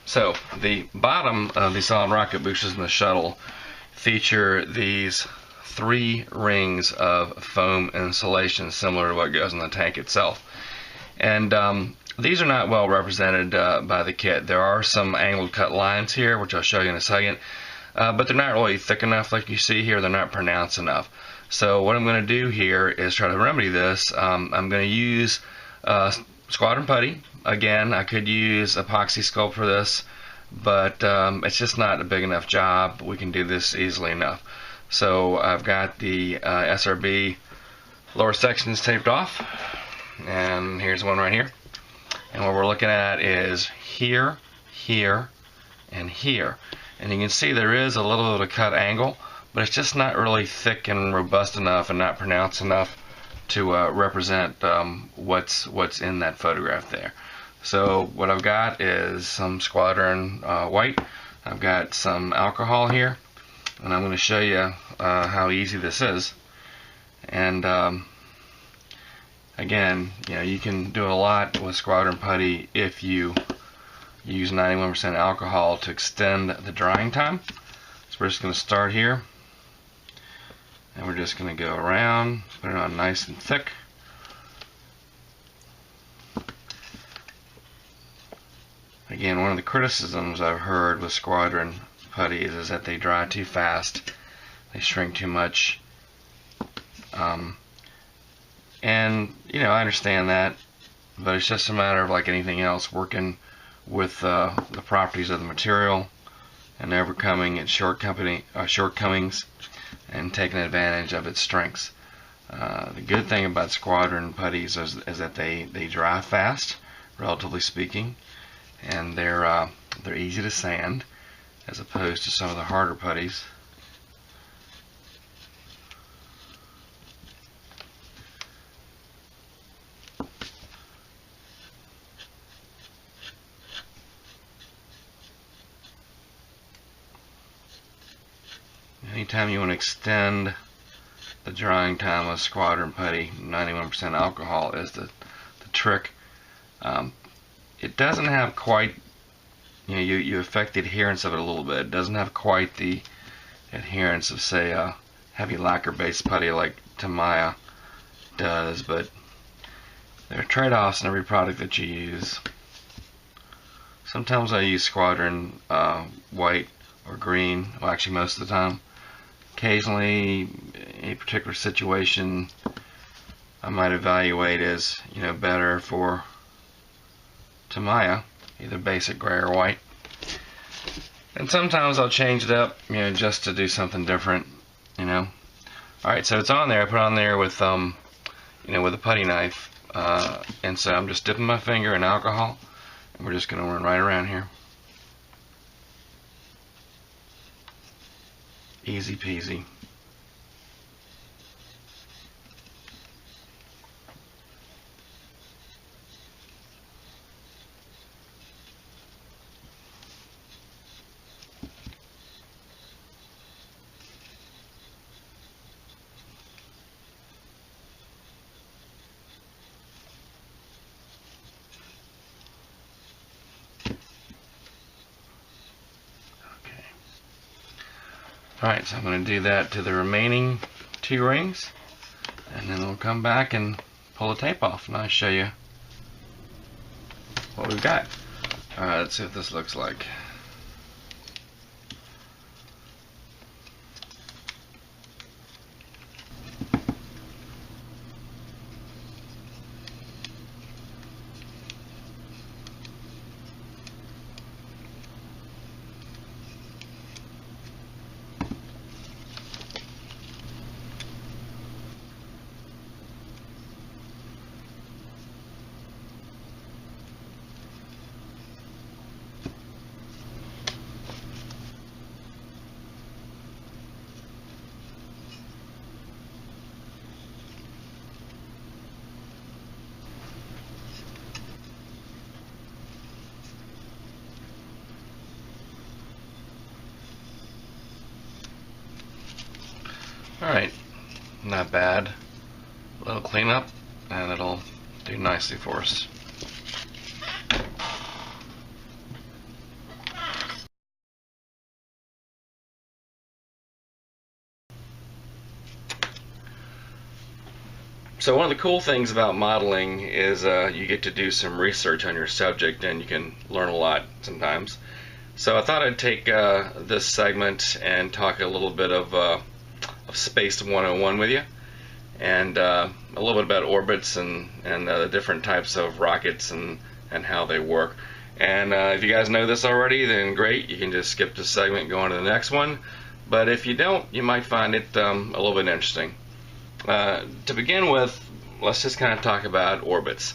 So the bottom of the solid rocket boosters in the Shuttle feature these 3 rings of foam insulation similar to what goes in the tank itself. And these are not well represented by the kit. There are some angled cut lines here, which I'll show you in a second, but they're not really thick enough like you see here. They're not pronounced enough. So what I'm going to do here is try to remedy this. I'm going to use squadron putty. Again, I could use epoxy sculpt for this, but it's just not a big enough job. We can do this easily enough. So I've got the SRB lower sections taped off, and here's one right here. And what we're looking at is here, here, and here. And you can see there is a little bit of cut angle, but it's just not really thick and robust enough and not pronounced enough to represent what's in that photograph there. So what I've got is some squadron white. I've got some alcohol here, and I'm going to show you how easy this is. And again, you can do a lot with squadron putty if you use 91% alcohol to extend the drying time. So we're just going to start here, and we're just going to go around, put it on nice and thick. Again, one of the criticisms I've heard with squadron putties is that they dry too fast, they shrink too much, and I understand that, but it's just a matter of like anything else, working with the properties of the material and overcoming its shortcomings and taking advantage of its strengths. The good thing about squadron putties is that they dry fast, relatively speaking, and they're easy to sand as opposed to some of the harder putties. Anytime you want to extend the drying time of squadron putty, 91% alcohol is the trick. It doesn't have quite, you affect the adherence of it a little bit. It doesn't have quite the adherence of, say, a heavy lacquer based putty like Tamiya does, but there are trade-offs in every product that you use. Sometimes I use squadron white or green, well, actually most of the time. Occasionally, a particular situation I might evaluate as better for Tamiya, either basic gray or white. And sometimes I'll change it up, just to do something different, Alright, so it's on there. I put it on there with with a putty knife, and so I'm just dipping my finger in alcohol, and we're just going to run right around here. Easy peasy. Alright, so I'm going to do that to the remaining 2 rings, and then we'll come back and pull the tape off and I'll show you what we've got. Alright, let's see what this looks like. Alright, not bad. A little cleanup and it'll do nicely for us. So one of the cool things about modeling is you get to do some research on your subject, and you can learn a lot sometimes. So I thought I'd take this segment and talk a little bit of Space 101 with you, and a little bit about orbits and the different types of rockets and how they work. And if you guys know this already, then great, you can just skip this segment and go on to the next one. But if you don't, you might find it a little bit interesting. To begin with, let's just kind of talk about orbits.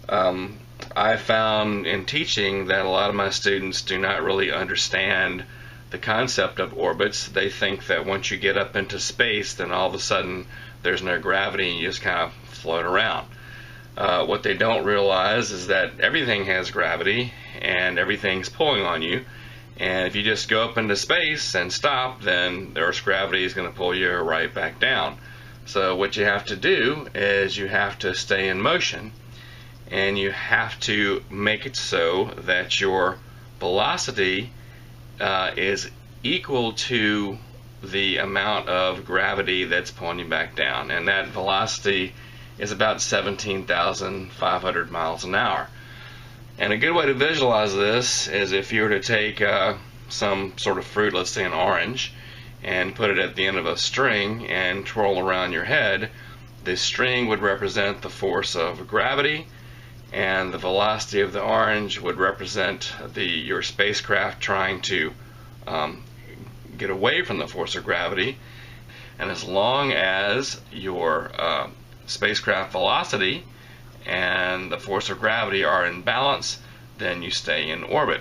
I found in teaching that a lot of my students do not really understand the concept of orbits. They think that once you get up into space, then all of a sudden there's no gravity and you just kind of float around. What they don't realize is that everything has gravity and everything's pulling on you. And if you just go up into space and stop, then the Earth's gravity is going to pull you right back down. So what you have to do is you have to stay in motion, and you have to make it so that your velocity is equal to the amount of gravity that's pulling you back down. And that velocity is about 17,500 miles an hour. And a good way to visualize this is if you were to take some sort of fruit, let's say an orange, and put it at the end of a string and twirl around your head. The string would represent the force of gravity, and the velocity of the orange would represent your spacecraft trying to get away from the force of gravity. And as long as your spacecraft velocity and the force of gravity are in balance, then you stay in orbit.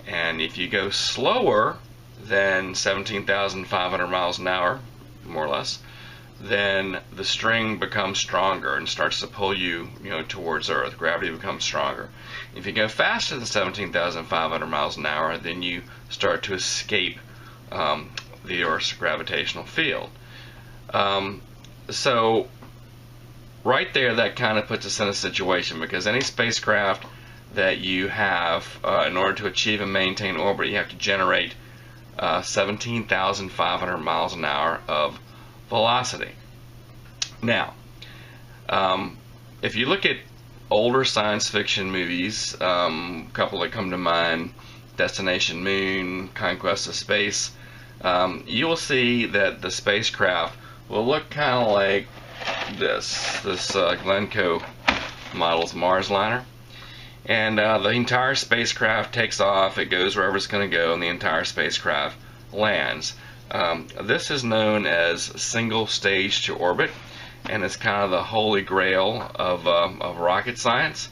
And if you go slower than 17,500 miles an hour, more or less, then the string becomes stronger and starts to pull you, towards Earth. Gravity becomes stronger. If you go faster than 17,500 miles an hour, then you start to escape the Earth's gravitational field. So right there, that kind of puts us in a situation, because any spacecraft that you have, in order to achieve and maintain orbit, you have to generate 17,500 miles an hour of velocity. Now, if you look at older science fiction movies, a couple that come to mind, Destination Moon, Conquest of Space, you will see that the spacecraft will look kind of like this Glencoe model's Mars liner. And the entire spacecraft takes off, it goes wherever it's going to go, and the entire spacecraft lands. This is known as single stage to orbit, and it's kind of the holy grail of rocket science.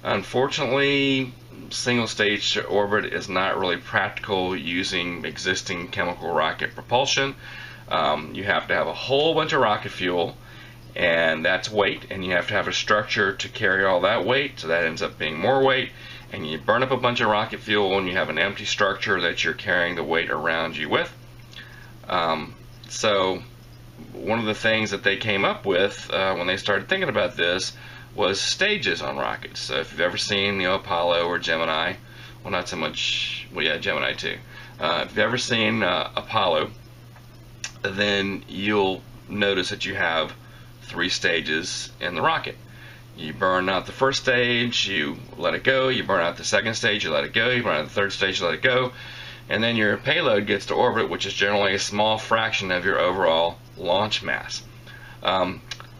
Unfortunately, single stage to orbit is not really practical using existing chemical rocket propulsion. You have to have a whole bunch of rocket fuel, and that's weight, and you have to have a structure to carry all that weight, so that ends up being more weight, and you burn up a bunch of rocket fuel and you have an empty structure that you're carrying the weight around you with. So one of the things that they came up with when they started thinking about this was stages on rockets. So if you've ever seen the Apollo or Gemini, well, not so much, well, yeah, Gemini too. If you've ever seen Apollo, then you'll notice that you have 3 stages in the rocket. You burn out the first stage, you let it go. You burn out the second stage, you let it go. You burn out the third stage, you let it go. And then your payload gets to orbit, which is generally a small fraction of your overall launch mass.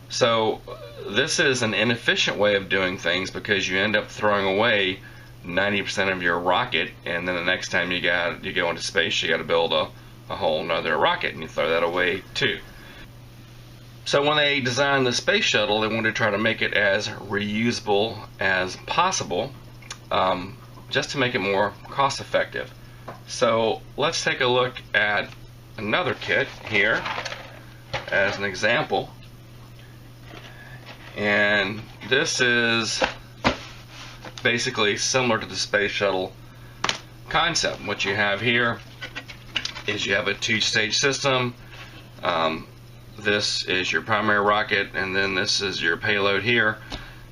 So this is an inefficient way of doing things, because you end up throwing away 90% of your rocket, and then the next time you go into space, you got to build a whole nother rocket, and you throw that away too. So when they designed the space shuttle, they wanted to try to make it as reusable as possible, just to make it more cost effective. So let's take a look at another kit here as an example. And this is basically similar to the space shuttle concept. What you have here is you have a 2-stage system. This is your primary rocket, and then this is your payload here.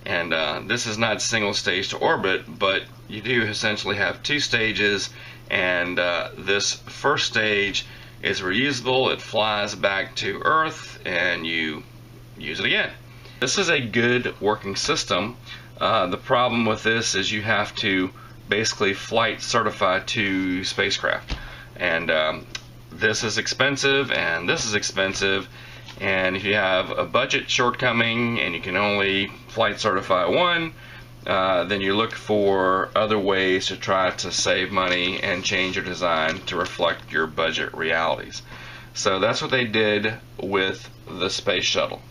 And this is not single stage to orbit, but you do essentially have 2 stages, and this first stage is reusable. It flies back to Earth, and you use it again. This is a good working system. The problem with this is you have to basically flight certify 2 spacecraft, and this is expensive and this is expensive, and if you have a budget shortcoming and you can only flight certify 1, then you look for other ways to try to save money and change your design to reflect your budget realities. So that's what they did with the Space Shuttle.